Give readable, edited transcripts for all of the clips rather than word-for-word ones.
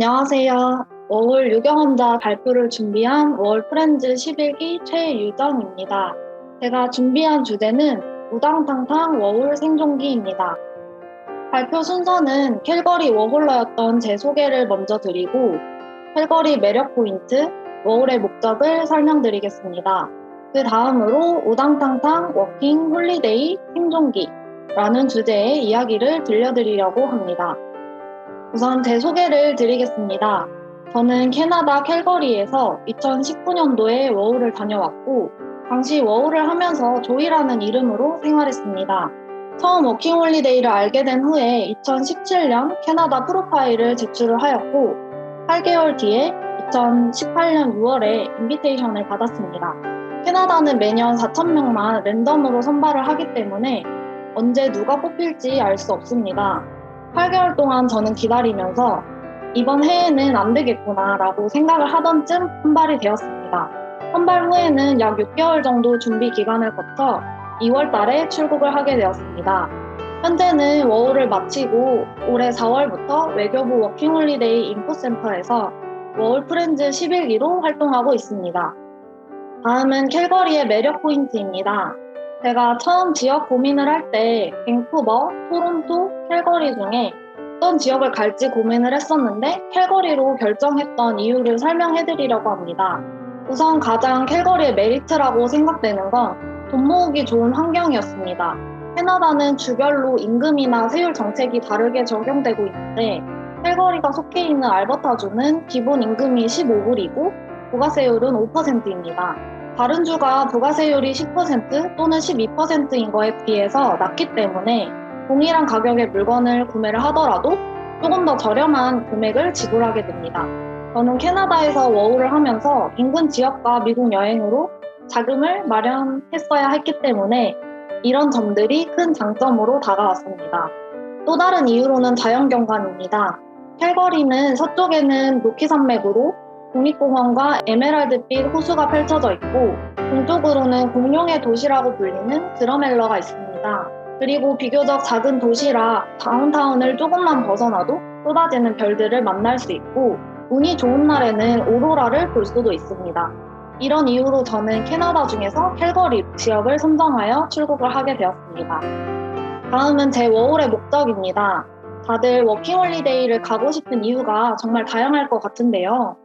안녕하세요. 워홀 유경험자 발표를 준비한 워홀 프렌즈 11기 최유정입니다. 제가 준비한 주제는 우당탕탕 워홀 생존기입니다. 발표 순서는 캘거리 워홀러였던 제 소개를 먼저 드리고 캘거리 매력 포인트, 워홀의 목적을 설명드리겠습니다. 그 다음으로 우당탕탕 워킹 홀리데이 생존기라는 주제의 이야기를 들려드리려고 합니다. 우선 제 소개를 드리겠습니다. 저는 캐나다 캘거리에서 2019년도에 워홀을 다녀왔고 당시 워홀을 하면서 조이라는 이름으로 생활했습니다. 처음 워킹홀리데이를 알게 된 후에 2017년 캐나다 프로파일을 제출을 하였고 8개월 뒤에 2018년 6월에 인비테이션을 받았습니다. 캐나다는 매년 4,000명만 랜덤으로 선발을 하기 때문에 언제 누가 뽑힐지 알 수 없습니다. 8개월 동안 저는 기다리면서 이번 해에는 안 되겠구나 라고 생각을 하던 쯤 선발이 되었습니다. 선발 후에는 약 6개월 정도 준비 기간을 거쳐 2월 달에 출국을 하게 되었습니다. 현재는 워홀을 마치고 올해 4월부터 외교부 워킹홀리데이 인포센터에서 워홀 프렌즈 11기로 활동하고 있습니다. 다음은 캘거리의 매력 포인트입니다. 제가 처음 지역 고민을 할 때 밴쿠버, 토론토, 캘거리 중에 어떤 지역을 갈지 고민을 했었는데 캘거리로 결정했던 이유를 설명해드리려고 합니다. 우선 가장 캘거리의 메리트라고 생각되는 건 돈 모으기 좋은 환경이었습니다. 캐나다는 주별로 임금이나 세율 정책이 다르게 적용되고 있는데 캘거리가 속해 있는 알버타주는 기본 임금이 15불이고 부가세율은 5%입니다. 다른 주가 부가세율이 10% 또는 12%인 거에 비해서 낮기 때문에 동일한 가격의 물건을 구매를 하더라도 조금 더 저렴한 금액을 지불하게 됩니다. 저는 캐나다에서 워홀을 하면서 인근 지역과 미국 여행으로 자금을 마련했어야 했기 때문에 이런 점들이 큰 장점으로 다가왔습니다. 또 다른 이유로는 자연경관입니다. 캘거리는 서쪽에는 로키 산맥으로 국립공원과 에메랄드빛 호수가 펼쳐져 있고 동쪽으로는 공룡의 도시라고 불리는 드러멜러가 있습니다. 그리고 비교적 작은 도시라 다운타운을 조금만 벗어나도 쏟아지는 별들을 만날 수 있고 운이 좋은 날에는 오로라를 볼 수도 있습니다. 이런 이유로 저는 캐나다 중에서 캘거리 지역을 선정하여 출국을 하게 되었습니다. 다음은 제 워홀의 목적입니다. 다들 워킹홀리데이를 가고 싶은 이유가 정말 다양할 것 같은데요.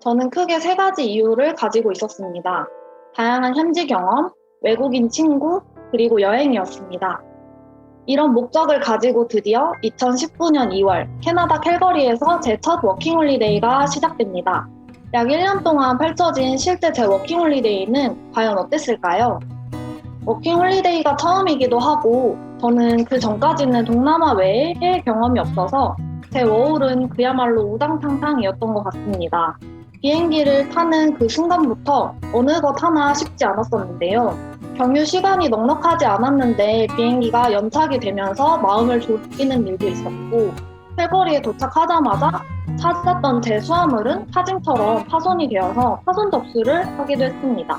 저는 크게 3가지 이유를 가지고 있었습니다. 다양한 현지 경험, 외국인 친구, 그리고 여행이었습니다. 이런 목적을 가지고 드디어 2019년 2월 캐나다 캘거리에서 제 첫 워킹홀리데이가 시작됩니다. 약 1년 동안 펼쳐진 실제 제 워킹홀리데이는 과연 어땠을까요? 워킹홀리데이가 처음이기도 하고 저는 그 전까지는 동남아 외에 해외 경험이 없어서 제 워홀은 그야말로 우당탕탕이었던 것 같습니다. 비행기를 타는 그 순간부터 어느 것 하나 쉽지 않았었는데요. 경유 시간이 넉넉하지 않았는데 비행기가 연착이 되면서 마음을 졸이는 일도 있었고 캘거리에 도착하자마자 찾았던 제 수화물은 사진처럼 파손이 되어서 파손 접수를 하기도 했습니다.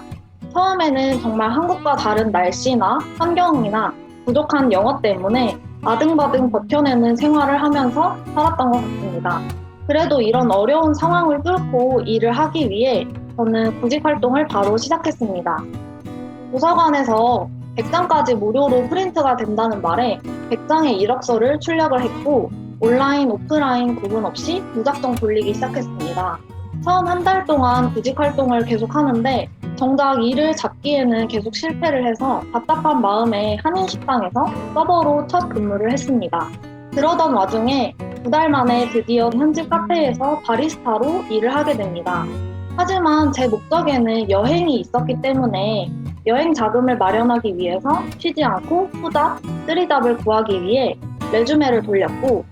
처음에는 정말 한국과 다른 날씨나 환경이나 부족한 영어 때문에 아등바등 버텨내는 생활을 하면서 살았던 것 같습니다. 그래도 이런 어려운 상황을 뚫고 일을 하기 위해 저는 구직 활동을 바로 시작했습니다. 도서관에서 100장까지 무료로 프린트가 된다는 말에 100장의 이력서를 출력을 했고 온라인, 오프라인 구분 없이 무작정 돌리기 시작했습니다. 처음 한 달 동안 구직 활동을 계속 하는데 정작 일을 잡기에는 계속 실패를 해서 답답한 마음에 한인식당에서 서버로 첫 근무를 했습니다. 그러던 와중에 2달 만에 드디어 현지 카페에서 바리스타로 일을 하게 됩니다. 하지만 제 목적에는 여행이 있었기 때문에 여행 자금을 마련하기 위해서 쉬지 않고 후잡, 쓰리잡을 구하기 위해 레주메를 돌렸고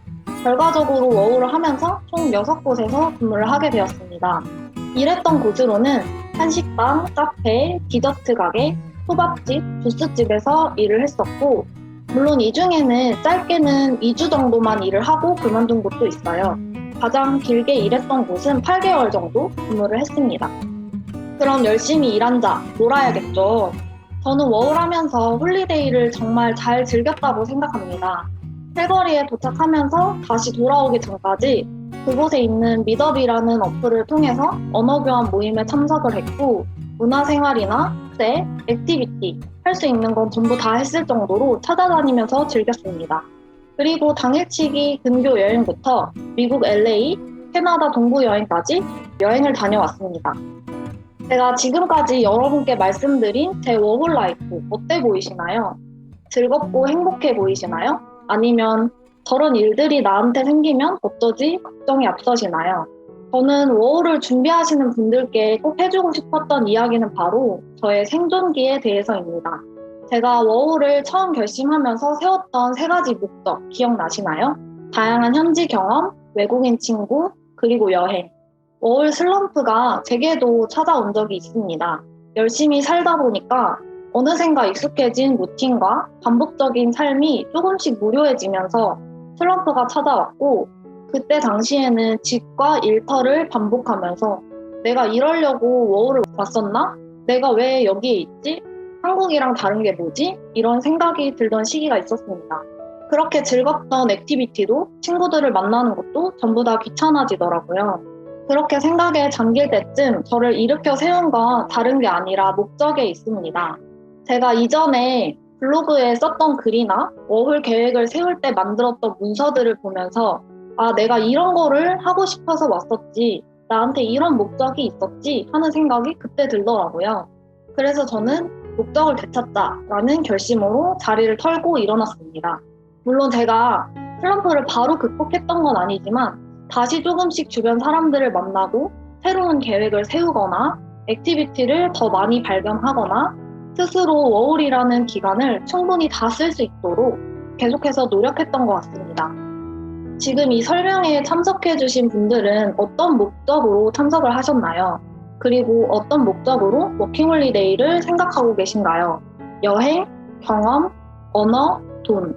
결과적으로 워홀을 하면서 총 6곳에서 근무를 하게 되었습니다. 일했던 곳으로는 한식당, 카페, 디저트 가게, 초밥집, 주스집에서 일을 했었고 물론 이 중에는 짧게는 2주 정도만 일을 하고 그만둔 곳도 있어요. 가장 길게 일했던 곳은 8개월 정도 근무를 했습니다. 그럼 열심히 일한 자, 놀아야겠죠. 저는 워홀하면서 홀리데이를 정말 잘 즐겼다고 생각합니다. 캘거리에 도착하면서 다시 돌아오기 전까지 그곳에 있는 미더비라는 어플을 통해서 언어 교환 모임에 참석을 했고 문화생활이나 축제, 액티비티 할 수 있는 건 전부 다 했을 정도로 찾아다니면서 즐겼습니다. 그리고 당일치기 근교 여행부터 미국 LA, 캐나다 동부 여행까지 여행을 다녀왔습니다. 제가 지금까지 여러분께 말씀드린 제 워홀 라이프 어때 보이시나요? 즐겁고 행복해 보이시나요? 아니면 저런 일들이 나한테 생기면 어쩌지? 걱정이 앞서시나요? 저는 워홀을 준비하시는 분들께 꼭 해주고 싶었던 이야기는 바로 저의 생존기에 대해서입니다. 제가 워홀을 처음 결심하면서 세웠던 세 가지 목적 기억나시나요? 다양한 현지 경험, 외국인 친구, 그리고 여행. 워홀 슬럼프가 제게도 찾아온 적이 있습니다. 열심히 살다 보니까 어느샌가 익숙해진 루틴과 반복적인 삶이 조금씩 무료해지면서 슬럼프가 찾아왔고 그때 당시에는 집과 일터를 반복하면서 내가 이러려고 워홀을 왔었나? 내가 왜 여기에 있지? 한국이랑 다른 게 뭐지? 이런 생각이 들던 시기가 있었습니다. 그렇게 즐겁던 액티비티도 친구들을 만나는 것도 전부 다 귀찮아지더라고요. 그렇게 생각에 잠길 때쯤 저를 일으켜 세운 건 다른 게 아니라 목적에 있습니다. 제가 이전에 블로그에 썼던 글이나 워홀 계획을 세울 때 만들었던 문서들을 보면서 아, 내가 이런 거를 하고 싶어서 왔었지. 나한테 이런 목적이 있었지 하는 생각이 그때 들더라고요. 그래서 저는 목적을 되찾자라는 결심으로 자리를 털고 일어났습니다. 물론 제가 슬럼프를 바로 극복했던 건 아니지만 다시 조금씩 주변 사람들을 만나고 새로운 계획을 세우거나 액티비티를 더 많이 발견하거나 스스로 워홀이라는 기간을 충분히 다 쓸 수 있도록 계속해서 노력했던 것 같습니다. 지금 이 설명회에 참석해주신 분들은 어떤 목적으로 참석을 하셨나요? 그리고 어떤 목적으로 워킹홀리데이를 생각하고 계신가요? 여행, 경험, 언어, 돈.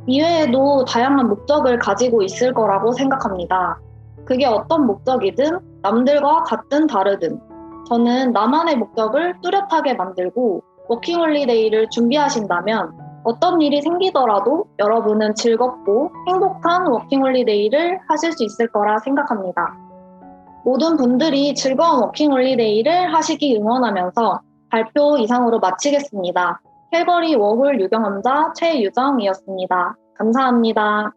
이외에도 다양한 목적을 가지고 있을 거라고 생각합니다. 그게 어떤 목적이든 남들과 같든 다르든 저는 나만의 목적을 뚜렷하게 만들고 워킹홀리데이를 준비하신다면 어떤 일이 생기더라도 여러분은 즐겁고 행복한 워킹홀리데이를 하실 수 있을 거라 생각합니다. 모든 분들이 즐거운 워킹홀리데이를 하시기 응원하면서 발표 이상으로 마치겠습니다. 캘거리 워홀 유경험자 최유정이었습니다. 감사합니다.